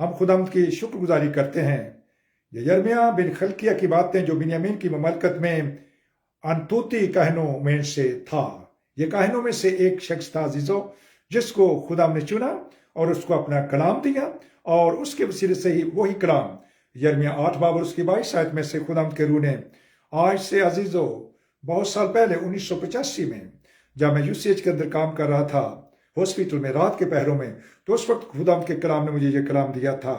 ہم خداوند کی شکر گزاری کرتے ہیں۔ یہ یرمیہ بن خلقیہ کی باتیں جو بنیامین کی مملکت میں انتوتی کہنوں میں سے تھا۔ یہ کہنوں میں سے ایک شخص تھا عزیزو، جس کو خدا نے چنا اور اس کو اپنا کلام دیا، اور اس کے وسیلے سے ہی وہی کلام یرمیہ 8 باب اور اس کی 22 آیت میں سے خدا کے روح نے آج سے عزیزو بہت سال پہلے 1985 میں جب میں UCH کے اندر کام کر رہا تھا ہاسپٹل میں رات کے پہروں میں، تو اس وقت خدا کے کلام نے مجھے یہ کلام دیا تھا،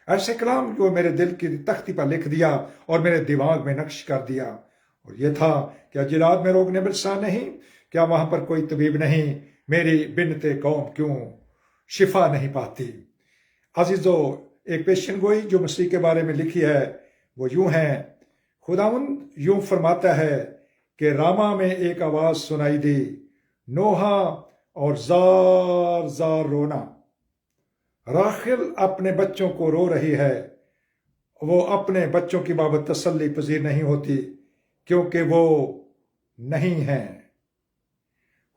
ایسے کلام جو میرے دل کی تختی پر لکھ دیا اور میرے دماغ میں نقش کر دیا، اور یہ تھا کہ اجلاد میں روگ نبلسان نہیں، کیا وہاں پر کوئی طبیب نہیں، میری بنت قوم کیوں شفا نہیں پاتی۔ عزیزو، ایک پیشن گوئی جو مسیح کے بارے میں لکھی ہے وہ یوں ہے، خداوند یوں فرماتا ہے کہ راما میں ایک آواز سنائی دی، نوحہ اور زار زار رونا، راخل اپنے بچوں کو رو رہی ہے، وہ اپنے بچوں کی بابت تسلی پذیر نہیں ہوتی کیونکہ وہ نہیں ہیں۔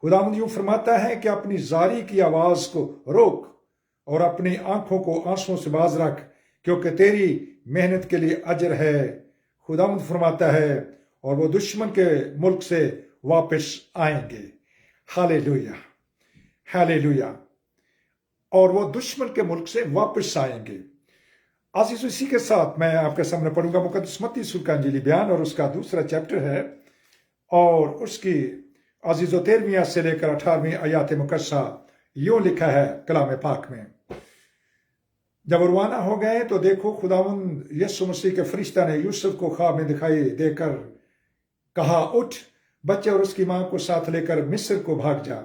خداوند یوں فرماتا ہے کہ اپنی زاری کی آواز کو روک اور اپنی آنکھوں کو آنسوں سے باز رکھ، کیونکہ تیری محنت کے لیے اجر ہے۔ خداوند فرماتا ہے، اور وہ دشمن کے ملک سے واپس آئیں گے۔ ہالےلویا، ہالےلویا، اور وہ دشمن کے ملک سے واپس آئیں گے۔ عزیز، اسی کے ساتھ میں آپ کے سامنے پڑھوں گا مقدس متی رسول کا انجیلی بیان، اور اس کا دوسرا چیپٹر ہے، اور اس کی عزیز و 13ویں سے لے کر 18ویں آیات مقدسہ یوں لکھا ہے کلام پاک میں۔ جب روانہ ہو گئے تو دیکھو خداوند یسوع مسیح کے فرشتہ نے یوسف کو خواب میں دکھائی دے کر کہا، اٹھ، بچے اور اس کی ماں کو ساتھ لے کر مصر کو بھاگ جا،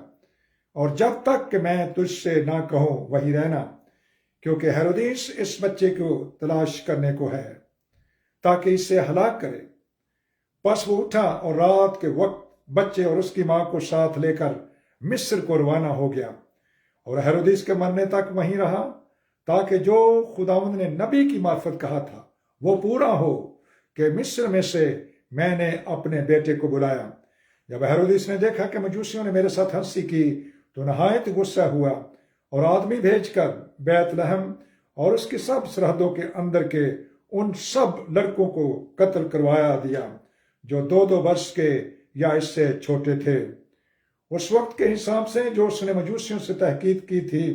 اور جب تک کہ میں تجھ سے نہ کہوں وہیں رہنا، کیونکہ ہیرودیس اس بچے کو تلاش کرنے کو ہے تاکہ اسے ہلاک کرے۔ پس وہ اٹھا اور رات کے وقت بچے اور اس کی ماں کو ساتھ لے کر مصر کو روانہ ہو گیا، اور ہیرودیس کے مرنے تک وہیں رہا، تاکہ جو خداوند نے نبی کی معرفت کہا تھا وہ پورا ہو کہ مصر میں سے میں نے اپنے بیٹے کو بلایا۔ جب ہیرودیس نے دیکھا کہ مجوسیوں نے میرے ساتھ ہنسی کی تو نہایت غصہ ہوا، اور آدمی بھیج کر بیت لحم اور اس کی سب سرحدوں کے اندر کے ان سب لڑکوں کو قتل کروایا دیا جو 2 برس کے یا اس سے چھوٹے تھے۔ اس وقت کے حساب سے جو اس نے مجوسیوں سے تحقیق کی تھی،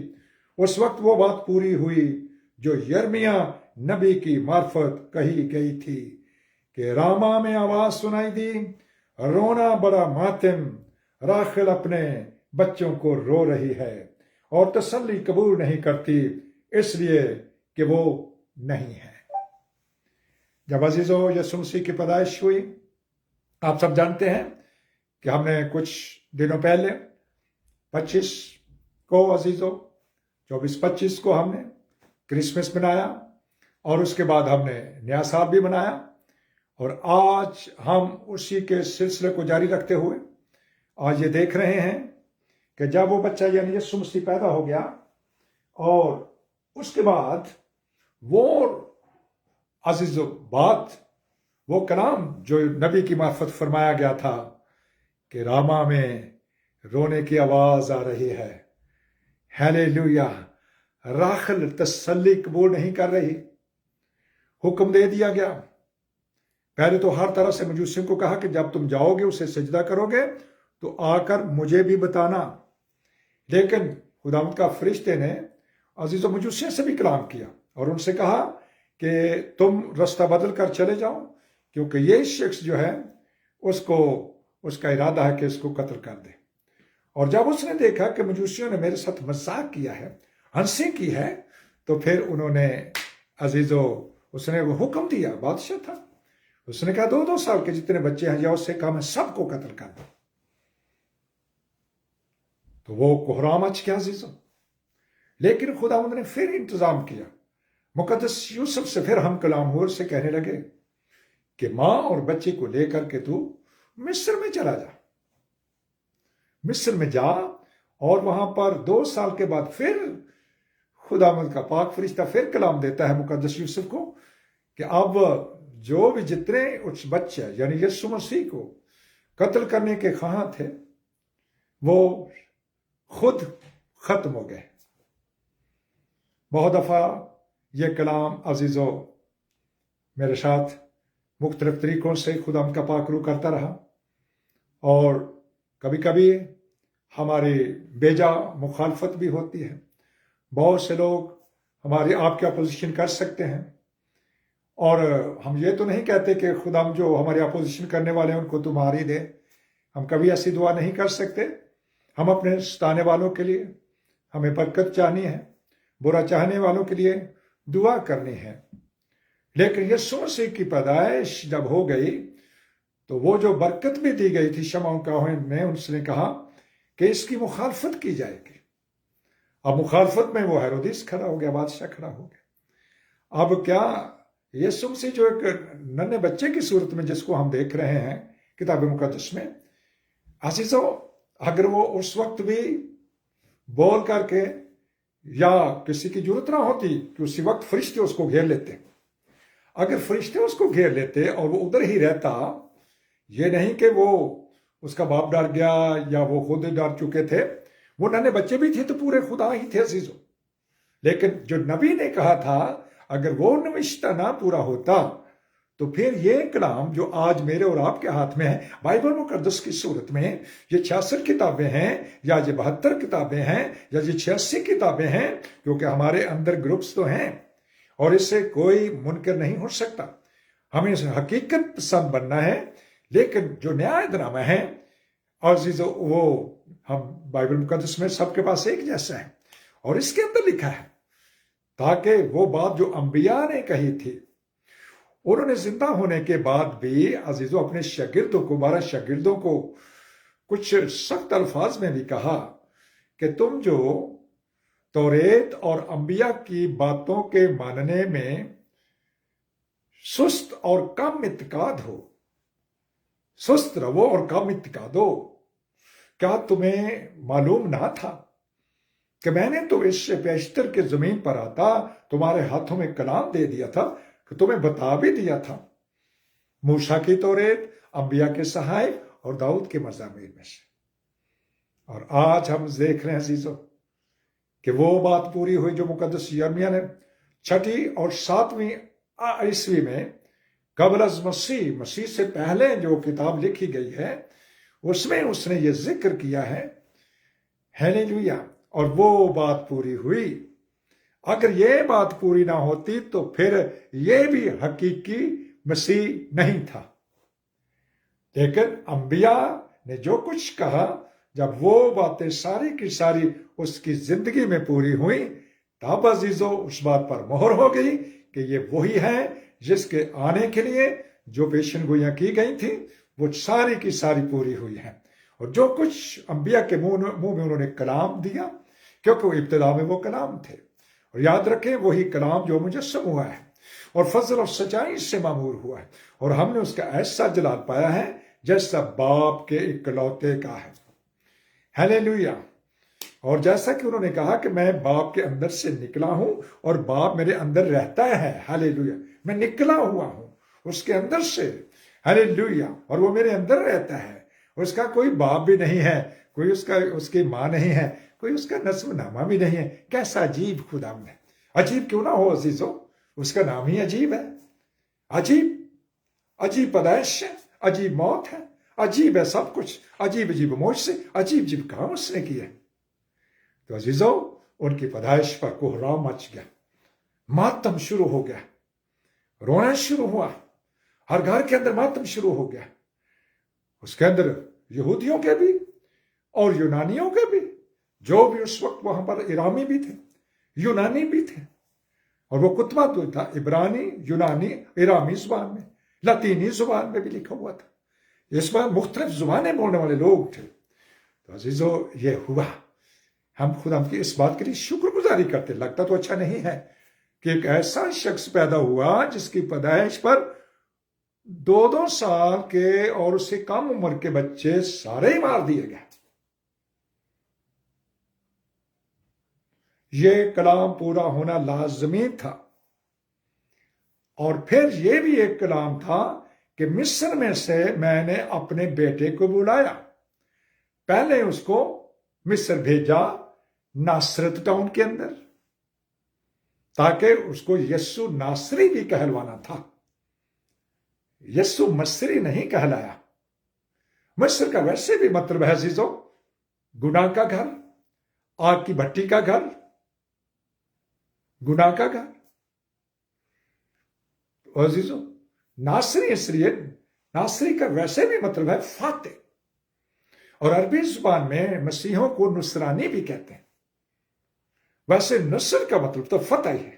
اس وقت وہ بات پوری ہوئی جو یرمیہ نبی کی معرفت کہی گئی تھی کہ راما میں آواز سنائی دی، رونا بڑا ماتم، راخل اپنے بچوں کو رو رہی ہے اور تسلی قبول نہیں کرتی اس لیے کہ وہ نہیں ہے۔ جب عزیزو یسوع مسیح کی پیدائش ہوئی، آپ سب جانتے ہیں کہ ہم نے کچھ دنوں پہلے 25 کو عزیزو 24-25 کو ہم نے کرسمس منایا، اور اس کے بعد ہم نے نیا سال بھی منایا، اور آج ہم اسی کے سلسلے کو جاری رکھتے ہوئے آج یہ دیکھ رہے ہیں کہ جب وہ بچہ یعنی یسوع مسیح پیدا ہو گیا، اور اس کے بعد وہ عزیزو بات، وہ کلام جو نبی کی معرفت فرمایا گیا تھا کہ راما میں رونے کی آواز آ رہی ہے، ہیلیلویا، راخل تسلی قبول نہیں کر رہی۔ حکم دے دیا گیا، پہلے تو ہر طرح سے مجوسیوں کو کہا کہ جب تم جاؤ گے اسے سجدہ کرو گے تو آ کر مجھے بھی بتانا، لیکن خداوند کا فرشتے نے عزیز و مجوسیوں سے بھی کلام کیا اور ان سے کہا کہ تم رستہ بدل کر چلے جاؤ، کیونکہ یہ شخص جو ہے اس کا ارادہ ہے کہ اس کو قتل کر دے۔ اور جب اس نے دیکھا کہ مجوسیوں نے میرے ساتھ مذاق کیا ہے، ہنسی کی ہے، تو پھر انہوں نے عزیزو اس نے وہ حکم دیا، بادشاہ تھا، اس نے کہا 2 سال کے جتنے بچے ہیں یا اس سے کم ہیں سب کو قتل کر دو۔ تو وہ کوہرام مچ گیا عزیزو، لیکن خداوند نے پھر انتظام کیا۔ مقدس یوسف سے پھر ہم کلام ہو سے کہنے لگے کہ ماں اور بچے کو لے کر کے تو مصر میں چلا جا، مصر میں جا، اور وہاں پر 2 سال کے بعد پھر خداوند کا پاک فرشتہ پھر کلام دیتا ہے مقدس یوسف کو کہ اب جو بھی جتنے اس بچے یعنی یسوع مسیح کو قتل کرنے کے خواہاں تھے وہ خود ختم ہو گئے۔ بہت دفعہ یہ کلام عزیزو میرے ساتھ مختلف طریقوں سے خدا کا پاک روح کرتا رہا، اور کبھی کبھی ہماری بیجا مخالفت بھی ہوتی ہے۔ بہت سے لوگ ہماری آپ کی اپوزیشن کر سکتے ہیں، اور ہم یہ تو نہیں کہتے کہ خدا جو ہماری اپوزیشن کرنے والے ہیں ان کو تو مار ہی دے۔ ہم کبھی ایسی دعا نہیں کر سکتے۔ ہم اپنے ستانے والوں کے لیے ہمیں برکت چاہنی ہے، برا چاہنے والوں کے لیے دعا کرنی ہے۔ لیکن یسوع مسیح کی پیدائش جب ہو گئی تو وہ جو برکت بھی دی گئی تھی شمعون کاہن نے، اس نے کہا کہ اس کی مخالفت کی جائے گی۔ اب مخالفت میں وہ ہیرودیس کھڑا ہو گیا، بادشاہ کھڑا ہو گیا۔ اب کیا یسوع مسیح جو ایک ننھے بچے کی صورت میں جس کو ہم دیکھ رہے ہیں کتاب مقدس میں، عزیزو اگر وہ اس وقت بھی بول کر کے، یا کسی کی ضرورت نہ ہوتی کہ اسی وقت فرشتے اس کو گھیر لیتے، اگر فرشتے اس کو گھیر لیتے اور وہ ادھر ہی رہتا، یہ نہیں کہ وہ اس کا باپ ڈر گیا یا وہ خود ڈر چکے تھے، وہ ننھے بچے بھی تھے تو پورے خدا ہی تھے عزیزو۔ لیکن جو نبی نے کہا تھا اگر وہ نوشتہ نہ پورا ہوتا تو پھر یہ کلام جو آج میرے اور آپ کے ہاتھ میں ہے، بائبل مقدس کی صورت میں، یہ 66 کتابیں ہیں یا یہ 72 کتابیں ہیں یا یہ 86 کتابیں ہیں، کیونکہ ہمارے اندر گروپس تو ہیں اور اس سے کوئی منکر نہیں ہو سکتا۔ ہمیں حقیقت پسند بننا ہے، لیکن جو نیا نامہ ہے عزیزو وہ ہم بائبل مقدس میں سب کے پاس ایک جیسا ہے، اور اس کے اندر لکھا ہے تاکہ وہ بات جو انبیاء نے کہی تھی، انہوں نے زندہ ہونے کے بعد بھی عزیزو اپنے شاگردوں کو، 12 شاگردوں کو کچھ سخت الفاظ میں بھی کہا کہ تم جو توریت اور انبیاء کی باتوں کے ماننے میں سست اور کم اعتقاد ہو، سست رہو اور کم اعتقاد ہو، کیا تمہیں معلوم نہ تھا کہ میں نے تو اس سے بیشتر کے زمین پر آتا تمہارے ہاتھوں میں کلام دے دیا تھا، کہ تمہیں بتا بھی دیا تھا موسیٰ کی توریت، انبیاء کے صحائف اور داؤد کے مزامیر میں سے۔ اور آج ہم دیکھ رہے ہیں عزیزو کہ وہ بات پوری ہوئی جو مقدس یرمیہ نے 6 اور 7ویں عیسوی میں قبل از مسیح سے پہلے جو کتاب لکھی گئی ہے، اس میں اس نے یہ ذکر کیا ہے۔ ہیلیلویا! اور وہ بات پوری ہوئی۔ اگر یہ بات پوری نہ ہوتی تو پھر یہ بھی حقیقی مسیح نہیں تھا۔ لیکن انبیاء نے جو کچھ کہا، جب وہ باتیں ساری کی ساری اس کی زندگی میں پوری ہوئی، تب عزیزو اس بات پر مہر ہو گئی کہ یہ وہی ہے جس کے آنے کے لیے جو پیشن گوئیاں کی گئی تھیں، وہ ساری کی ساری پوری ہوئی ہیں۔ اور جو کچھ انبیاء کے منہ میں انہوں نے کلام دیا، کیونکہ وہ ابتدا میں وہ کلام تھے، اور یاد رکھیں وہی کلام جو مجسم ہوا ہے اور فضل اور سچائی سے معمور ہوا ہے، اور ہم نے اس کا ایسا جلال پایا ہے جیسا باپ کے اکلوتے کا ہے۔ ہیلیلویا! اور جیسا کہ انہوں نے کہا کہ میں باپ کے اندر سے نکلا ہوں اور باپ میرے اندر رہتا ہے۔ ہیلیلویا! میں نکلا ہوا ہوں اس کے اندر سے۔ ہیلیلویا! اور وہ میرے اندر رہتا ہے۔ اس کا کوئی باپ بھی نہیں ہے، کوئی اس کی ماں نہیں ہے، کوئی اس کا نسب نامہ بھی نہیں ہے۔ کیسا عجیب خدا ہے! عجیب کیوں نہ ہو عزیزو، اس کا نام ہی عجیب ہے۔ عجیب پیدائش ہے، عجیب موت ہے، عجیب ہے سب کچھ، عجیب عجیب معجزے، عجیب عجیب کام اس نے کیے۔ تو عزیزو ان کی پیدائش پر کوہرام مچ گیا، ماتم شروع ہو گیا، رونا شروع ہوا، ہر گھر کے اندر ماتم شروع ہو گیا، اس کے اندر یہودیوں کے بھی اور یونانیوں کے بھی، جو بھی اس وقت وہاں پر ایرامی بھی تھے، یونانی بھی تھے، اور وہ کتبہ تو تھا عبرانی، یونانی، ایرامی زبان میں، لاطینی زبان میں بھی لکھا ہوا تھا۔ اس میں مختلف زبانیں بولنے والے لوگ تھے۔ تو عزیزو یہ ہوا، ہم خدا کی اس بات کے لیے شکر گزاری کرتے۔ لگتا تو اچھا نہیں ہے کہ ایک ایسا شخص پیدا ہوا جس کی پیدائش پر 2 سال کے اور اس سے کم عمر کے بچے سارے ہی مار دیے گئے۔ یہ کلام پورا ہونا لازمی تھا۔ اور پھر یہ بھی ایک کلام تھا کہ مصر میں سے میں نے اپنے بیٹے کو بلایا۔ پہلے اس کو مصر بھیجا، ناصرت ٹاؤن کے اندر، تاکہ اس کو یسوع ناصری بھی کہلوانا تھا. یسوع مصری نہیں کہلایا. مصر کا ویسے بھی مطلب ہے عزیزو گناہ کا گھر، آگ کی بھٹی کا گھر، گناہ کا گھر. عزیزو ناصری اس لیے ناصری کا ویسے بھی مطلب ہے فاتح، اور عربی زبان میں مسیحوں کو نصرانی بھی کہتے ہیں. ویسے نصر کا مطلب تو فتح ہی ہے.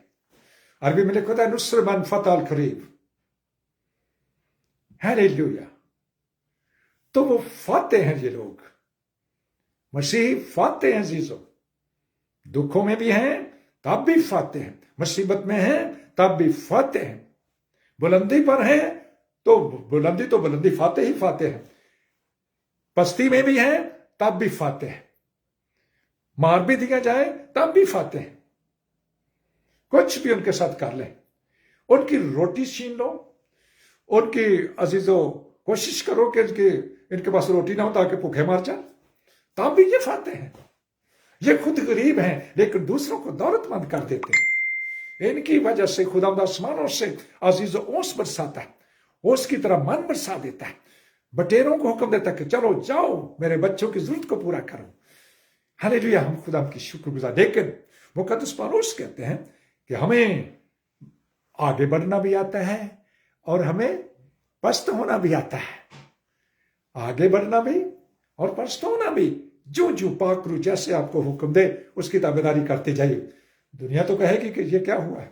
عربی میں لکھا ہے نصر من فتح القریب. ہیلیلویا. تو وہ فاتح ہیں. یہ لوگ مسیح فاتح ہیں عزیزو. دکھوں میں بھی ہیں تب بھی فاتح ہیں، مصیبت میں ہیں تب بھی فاتح ہیں، بلندی پر ہیں تو بلندی فاتح ہی فاتح ہیں، پستی میں بھی ہیں تب بھی فاتح ہیں، مار بھی دیا جائے تب بھی فاتح ہیں. کچھ بھی ان کے ساتھ کر لیں، ان کی روٹی چھین لو، ان کی عزیزو کوشش کرو کہ ان کے پاس روٹی نہ ہو تاکہ بھوکے مار جائیں، تب بھی یہ فاتح ہیں. یہ خود غریب ہیں لیکن دوسروں کو دولت مند کر دیتے ہیں. ان کی وجہ سے خداوند آسمانوں سے عزیزو اوس برساتا ہے، اوس کی طرح من برسا دیتا ہے، بٹیروں کو حکم دیتا ہے کہ چلو جاؤ میرے بچوں کی ضرورت کو پورا کرو. ہلیلویا. ہم خدا کی شکر گزار. لیکن مقدس پالوس کہتے ہیں کہ ہمیں آگے بڑھنا بھی آتا ہے اور ہمیں پست ہونا بھی آتا ہے. آگے بڑھنا بھی اور پست ہونا بھی. جو پاک روح جیسے آپ کو حکم دے اس کی تابعداری کرتے جائیے. دنیا تو کہے گی کہ یہ کیا ہوا ہے.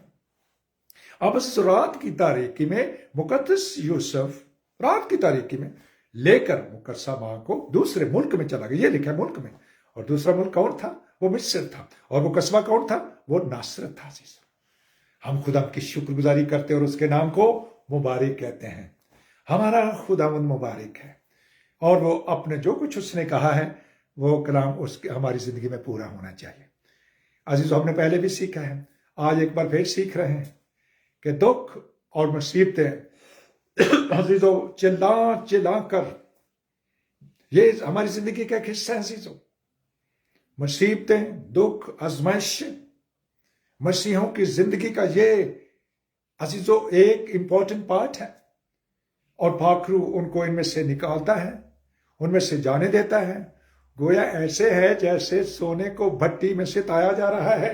اب اس رات کی تاریکی میں مقدس یوسف رات کی تاریکی میں لے کر مقدسہ ماں کو دوسرے ملک میں چلا گیا. یہ لکھا ہے ملک میں، اور دوسرا ملک کون تھا؟ وہ مصر تھا. اور وہ قصبہ کون تھا؟ وہ ناصرت تھا. ہم خدا کی شکر گزاری کرتے اور اس کے نام کو مبارک کہتے ہیں. ہمارا خداوند مبارک ہے، اور وہ اپنے جو کچھ اس نے کہا ہے وہ کلام ہماری زندگی میں پورا ہونا چاہیے. عزیزو ہم نے پہلے بھی سیکھا ہے، آج ایک بار پھر سیکھ رہے ہیں کہ دکھ اور مصیبتیں عزیزو چلا کر یہ ہماری زندگی کا ایک حصہ ہے. عزیزو مصیبتیں، دکھ، آزمائش مسیحوں کی زندگی کا یہ عزیزو ایک امپورٹنٹ پارٹ ہے، اور پاک روح ان کو ان میں سے نکالتا ہے، ان میں سے جانے دیتا ہے. گویا ایسے ہے جیسے سونے کو بھٹی میں سے تایا جا رہا ہے،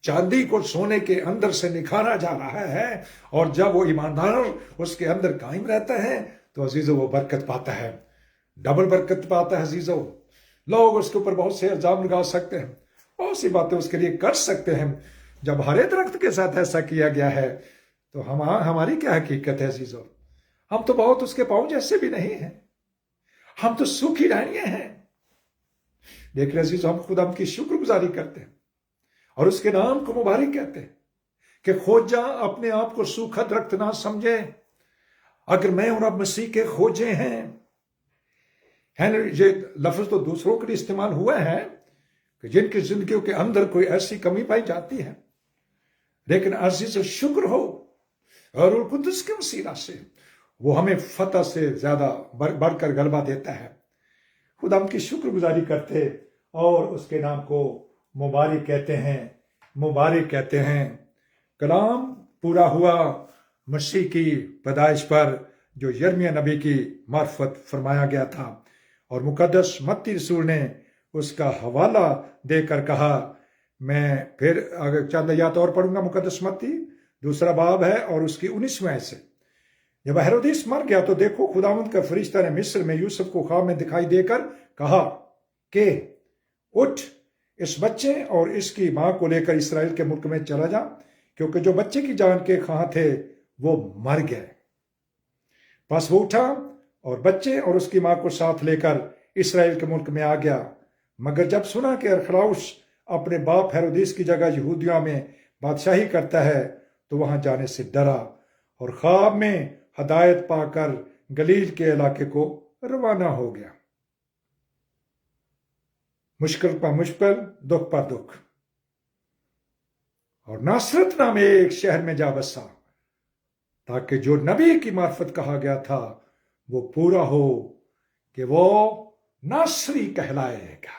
چاندی کو سونے کے اندر سے نکھارا جا رہا ہے، اور جب وہ ایماندار اس کے اندر قائم رہتا ہے تو عزیزو وہ برکت پاتا ہے، ڈبل برکت پاتا ہے. عزیزو لوگ اس کے اوپر بہت سے الزام لگا سکتے ہیں، بہت سی باتیں اس کے لیے کر سکتے ہیں. جب ہرے درخت کے ساتھ ایسا کیا گیا ہے تو ہماری کیا حقیقت ہے عزیزو؟ ہم تو بہت اس کے پاؤں جیسے بھی نہیں ہیں، ہم تو سوکھی ڈالیاں ہیں. لیکن عزیزو ہم خدا کی شکر گزاری کرتے ہیں اور اس کے نام کو مبارک کہتے ہیں کہ خوجا اپنے آپ کو سوکھا درخت نہ سمجھے. اگر میں اور اب مسیح کے کھوجے ہیں، یہ لفظ تو دوسروں کے لیے استعمال ہوا ہے کہ جن کی زندگیوں کے اندر کوئی ایسی کمی پائی جاتی ہے، لیکن عزیز شکر ہو اور روح القدس کے وسیلہ سے وہ ہمیں فتح سے زیادہ بڑھ کر غلبہ دیتا ہے. خدا ہم کی شکر گزاری کرتے اور اس کے نام کو مبارک کہتے ہیں، مبارک کہتے ہیں. کلام پورا ہوا مسیح کی پیدائش پر جو یرمیہ نبی کی معرفت فرمایا گیا تھا، اور مقدس متی رسول نے اس کا حوالہ دے کر کہا. میں پھر اگر چند آیات اور پڑھوں گا. مقدس متی 2 باب ہے اور اس کی 19ویں آیت سے. جب ہیرودیس مر گیا تو دیکھو خداوند کا فرشتہ نے مصر میں یوسف کو خواب میں دکھائی دے کر کہا کہ اٹھ اس بچے اور اس کی ماں کو لے کر اسرائیل کے ملک میں چلا جا، کیونکہ جو بچے کی جان کے خواہاں تھے وہ مر گئے. پس وہ اٹھا اور بچے اور اس کی ماں کو ساتھ لے کر اسرائیل کے ملک میں آ گیا. مگر جب سنا کہ ارخلاؤس اپنے باپ ہیرودیس کی جگہ یہودیوں میں بادشاہی کرتا ہے تو وہاں جانے سے ڈرا، اور خواب میں ہدایت پا کر گلیل کے علاقے کو روانہ ہو گیا. مشکل پر مشکل، دکھ پر دکھ، اور ناصرت نامے ایک شہر میں جا بسا تاکہ جو نبی کی معرفت کہا گیا تھا وہ پورا ہو کہ وہ ناصری کہلائے گا.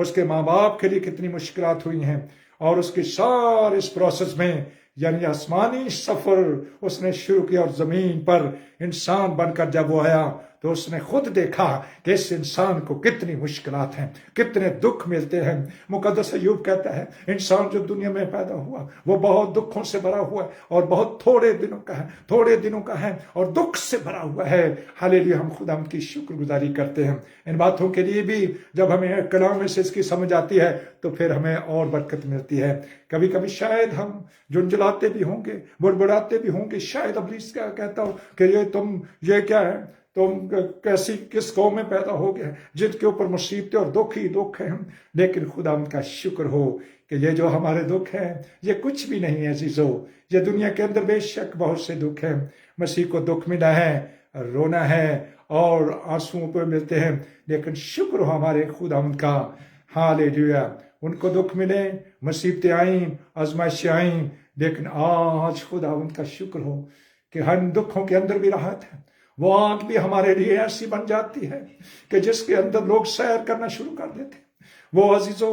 اس کے ماں باپ کے لیے کتنی مشکلات ہوئی ہیں، اور اس کے سارے اس پروسیس میں یعنی آسمانی سفر اس نے شروع کیا، اور زمین پر انسان بن کر جب وہ آیا تو اس نے خود دیکھا کہ اس انسان کو کتنی مشکلات ہیں، کتنے دکھ ملتے ہیں۔ مقدس ایوب کہتا ہے انسان جو دنیا میں پیدا ہوا وہ بہت دکھوں سے بھرا ہوا ہے، اور بہت تھوڑے دنوں کا ہے اور دکھ سے بھرا ہوا ہے۔ ہاللیلویا، ہم خدا کی شکر گزاری کرتے ہیں ان باتوں کے لیے بھی۔ جب ہمیں کلام میں سے اس کی سمجھ آتی ہے تو پھر ہمیں اور برکت ملتی ہے۔ کبھی کبھی شاید ہم جھنجھلاتے بھی ہوں گے، بڑبڑاتے بھی ہوں گے، شاید ابلیس کیا کہتا ہو کہ یہ کیا ہے، تم کس قوم میں پیدا ہو گئے جن کے اوپر مصیبتیں اور دکھ ہی دکھ ہیں۔ لیکن خدا ان کا شکر ہو کہ یہ جو ہمارے دکھ ہیں یہ کچھ بھی نہیں ہے عزیزو۔ یہ دنیا کے اندر بے شک بہت سے دکھ ہیں، مسیح کو دکھ ملا ہے، رونا ہے اور آنسوؤں پہ ملتے ہیں، لیکن شکر ہو ہمارے خدا ان کا۔ ہاللیلویا، ان کو دکھ ملے، مصیبتیں آئیں، آزمائشیں آئیں، لیکن آج خدا ان کا شکر ہو کہ ہر دکھوں کے اندر بھی راحت ہے۔ وہ آگ بھی ہمارے لیے ایسی بن جاتی ہے کہ جس کے اندر لوگ سیر کرنا شروع کر دیتے ہیں۔ وہ عزیزوں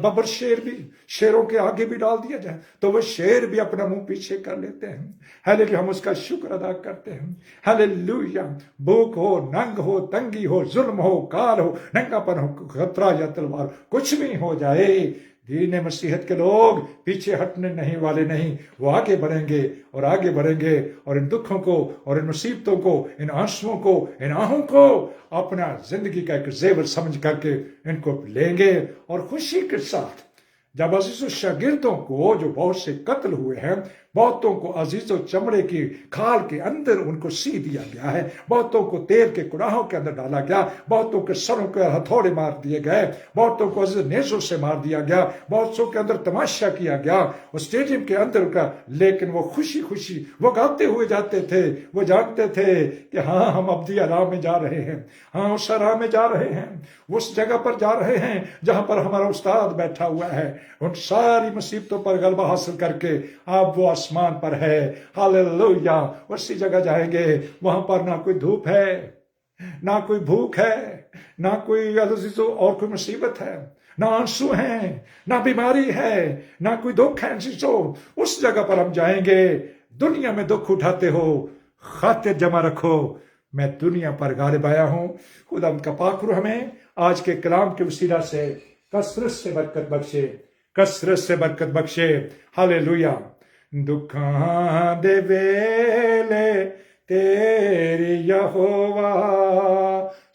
ببر شیر بھی، شیروں کے آگے بھی ڈال دیا جائے تو وہ شیر بھی اپنا منہ پیچھے کر لیتے ہیں۔ ہاللیلویا، ہم اس کا شکر ادا کرتے ہیں۔ ہاللیلویا، بھوک ہو، ننگ ہو، تنگی ہو، ظلم ہو، کال ہو، ننگا پن ہو، خطرہ یا تلوار، کچھ بھی ہو جائے، دین مسیحت کے لوگ پیچھے ہٹنے نہیں والے نہیں، وہ آگے بڑھیں گے اور آگے بڑھیں گے، اور ان دکھوں کو اور ان مصیبتوں کو، ان آنسوؤں کو، ان آہوں کو اپنا زندگی کا ایک زیور سمجھ کر کے ان کو لیں گے، اور خوشی کے ساتھ۔ جب عزیز و شاگردوں کو جو بہت سے قتل ہوئے ہیں، بہتوں کو عزیز و چمڑے کی کھال کے اندر ان کو سی دیا گیا ہے، بہتوں کو تیل کے کڑاہوں کے اندر ڈالا گیا، بہتوں کے سروں کے ہتھوڑے مار دیے گئے، بہتوں کو عزیز نیزوں سے مار دیا گیا، بہتوں کے اندر تماشا کیا گیا اسٹیڈیم کے اندر کا، لیکن وہ خوشی خوشی وہ گاتے ہوئے جاتے تھے۔ وہ جانتے تھے کہ ہاں ہم ابدی راہ میں جا رہے ہیں، ہاں اس راہ میں جا رہے ہیں، اس جگہ پر جا رہے ہیں جہاں پر ہمارا استاد بیٹھا ہوا ہے، ان ساری مصیبتوں پر غلبہ حاصل کر کے اب وہ آسمان پر ہے۔ ہاللیلویا، اسی جگہ جائیں گے، وہاں پر نہ کوئی دھوپ ہے، نہ کوئی بھوک ہے، نہ کوئی عزیزو اور کوئی مصیبت ہے، نہ آنسو ہیں، نہ بیماری ہے، نہ کوئی دکھ ہے عزیزو۔ اس جگہ پر ہم جائیں گے۔ دنیا میں دکھ اٹھاتے ہو، خاطر جمع رکھو میں دنیا پر غالب آیا ہوں۔ خدا ان کا پاک روح ہمیں آج کے کلام کے وسیلہ سے کثرت سے برکت بخشے، کثرت سے برکت بخشے۔ ہاللیلویا، دکھاں دے ویلے تیری یہوہ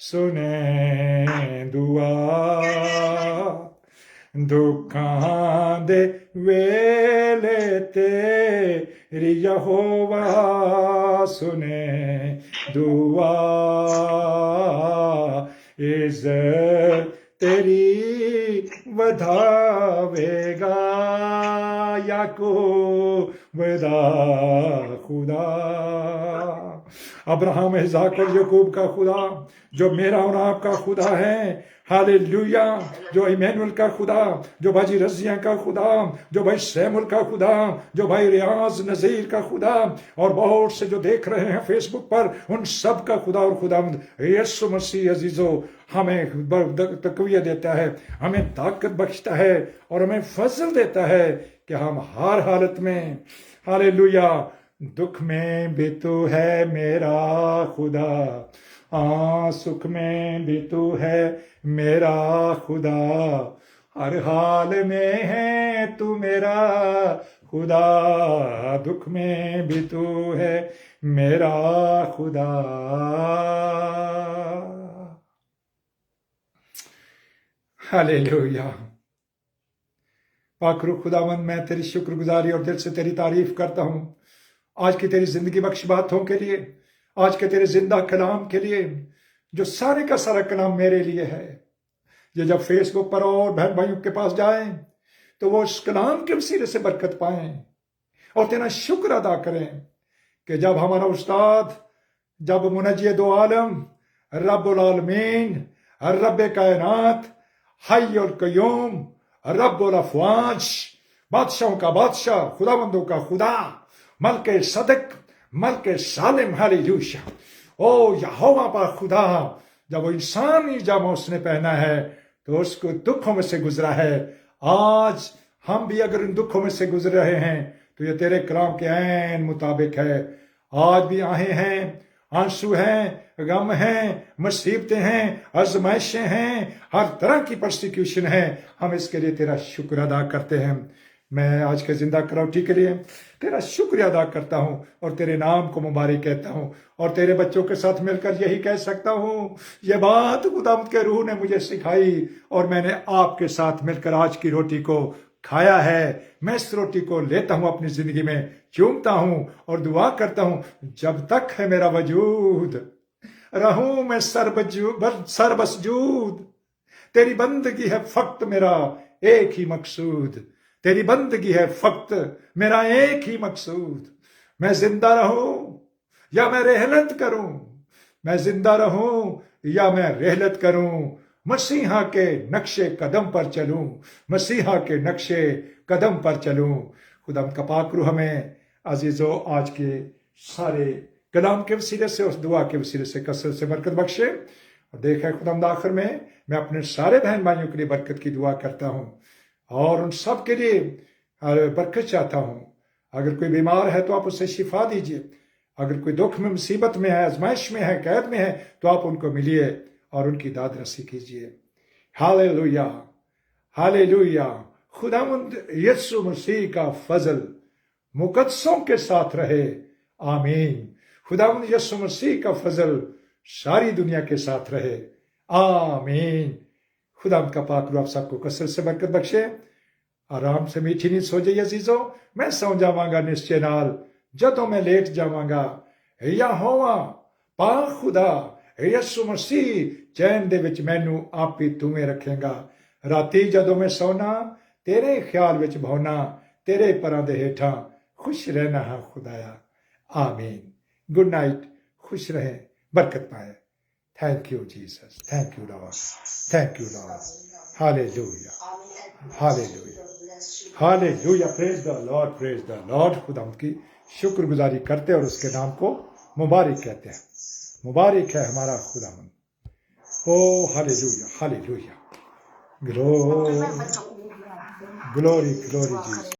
سنے دعا، دکھاں دے ویلے تیری یہوہ سنے دعا، عزت تیری ودھاوے گا یعقوب ودا خدا۔ ابراہم، اسحاق اور یعقوب کا خدا، جو میرا اور آپ کا خدا ہے۔ ہاللیلویا، جو ایمینول کا خدا، جو بھاجی رضیہ کا خدا، جو بھائی سیمول کا خدا، جو بھائی ریاض نذیر کا خدا، اور بہت سے جو دیکھ رہے ہیں فیس بک پر، ان سب کا خدا اور خداوند یسوع مسیح عزیزو ہمیں تقویت دیتا ہے، ہمیں طاقت بخشتا ہے، اور ہمیں فضل دیتا ہے کہ ہم ہر حالت میں، ہاللیلویا، دکھ میں بھی تو ہے میرا خدا، سکھ میں بھی تو ہے میرا خدا، ہر حال میں ہے تو میرا خدا، دکھ میں بھی تو ہے میرا خدا۔ ہاللیلویا، پاک روح خداوند، میں تیری شکر گزاری اور دل سے تیری تعریف کرتا ہوں آج کی تیری زندگی بخش باتوں کے لیے، آج کے تیرے زندہ کلام کے لیے، جو سارے کا سارا کلام میرے لیے ہے۔ یہ جب فیس بک پر اور بہن بھائیوں کے پاس جائیں تو وہ اس کلام کے وسیلے سے برکت پائیں اور تیرا شکر ادا کریں کہ جب ہمارا استاد، جب منجی دو عالم، رب العالمین، رب کائنات، حی القیوم، رب الافواج، بادشاہوں کا بادشاہ، خداوندوں کا خدا، ملک صدق، ملک سالم، ہاللیلویا، او یہوہ پر خدا، جب وہ انسانی جامہ اس نے پہنا ہے تو اس کو دکھوں میں سے گزرا ہے. آج ہم بھی اگر ان دکھوں میں سے گزر رہے ہیں تو یہ تیرے کلام کے عین مطابق ہے. آج بھی آہیں ہیں، آنسو ہیں، غم ہیں، مصیبتیں ہیں، آزمائشیں ہیں، ہر طرح کی پرسیکیوشن ہے. ہم اس کے لیے تیرا شکر ادا کرتے ہیں. میں آج کے زندہ کراوٹی کے لیے تیرا شکریہ ادا کرتا ہوں اور تیرے نام کو مبارک کہتا ہوں، اور تیرے بچوں کے ساتھ مل کر یہی کہہ سکتا ہوں، یہ بات خداوند کے روح نے مجھے سکھائی اور میں نے آپ کے ساتھ مل کر آج کی روٹی کو کھایا ہے. میں اس روٹی کو لیتا ہوں، اپنی زندگی میں چومتا ہوں اور دعا کرتا ہوں، جب تک ہے میرا وجود رہوں میں سربسجود. تیری بندگی ہے فقط میرا ایک ہی مقصود، تیری بندگی ہے فقط میرا ایک ہی مقصود. میں زندہ رہوں یا میں رحلت کروں، میں زندہ رہوں یا میں رحلت کروں، مسیحا کے نقش قدم پر چلوں، مسیحا کے نقش قدم پر چلوں. خدا کا پاک روح ہمیں عزیزو آج کے سارے کلام کے وسیلے سے، اس دعا کے وسیلے سے کثرت سے برکت بخشے. اور دیکھیں خدا آخر میں اپنے سارے بہن بھائیوں کے لیے برکت کی دعا کرتا ہوں اور ان سب کے لیے برکت چاہتا ہوں. اگر کوئی بیمار ہے تو آپ اسے شفا دیجئے، اگر کوئی دکھ میں، مصیبت میں ہے، آزمائش میں ہے، قید میں ہے، تو آپ ان کو ملیے اور ان کی داد رسی کیجئے. ہالےلویا، ہالےلویا. خداوند یسوع مسیح کا فضل مقدسوں کے ساتھ رہے. آمین. خداوند یسوع مسیح کا فضل ساری دنیا کے ساتھ رہے. آمین. خداوند کا پاک روح آپ سب کو کثرت سے برکت بخشے. آرام سے میٹھی نیند سو جائیے عزیزو. میں سو جاواں گا نسچے نال جدوں میں لیٹ جاواں گا. یا ہواں پاک خدا یسوع مسیح چین دے وچ مینوں آپ ہی تمہیں رکھے گا. راتی جدوں میں سونا تیرے خیال وچ بھونا، تیرے پراں دے ہیٹھاں خوش رہنا ہاں خدایا. آمین. Good night. خوش رہیں، برکت پائے. Thank you Jesus. Thank you Lord. Thank you Lord. Hallelujah, hallelujah, hallelujah. Praise the Lord, praise the Lord. خدا ان کی شکر گزاری کرتے اور اس کے نام کو مبارک کہتے ہیں. مبارک ہے ہمارا خدا مند. Oh hallelujah, hallelujah. Glory, glory, glory Jesus.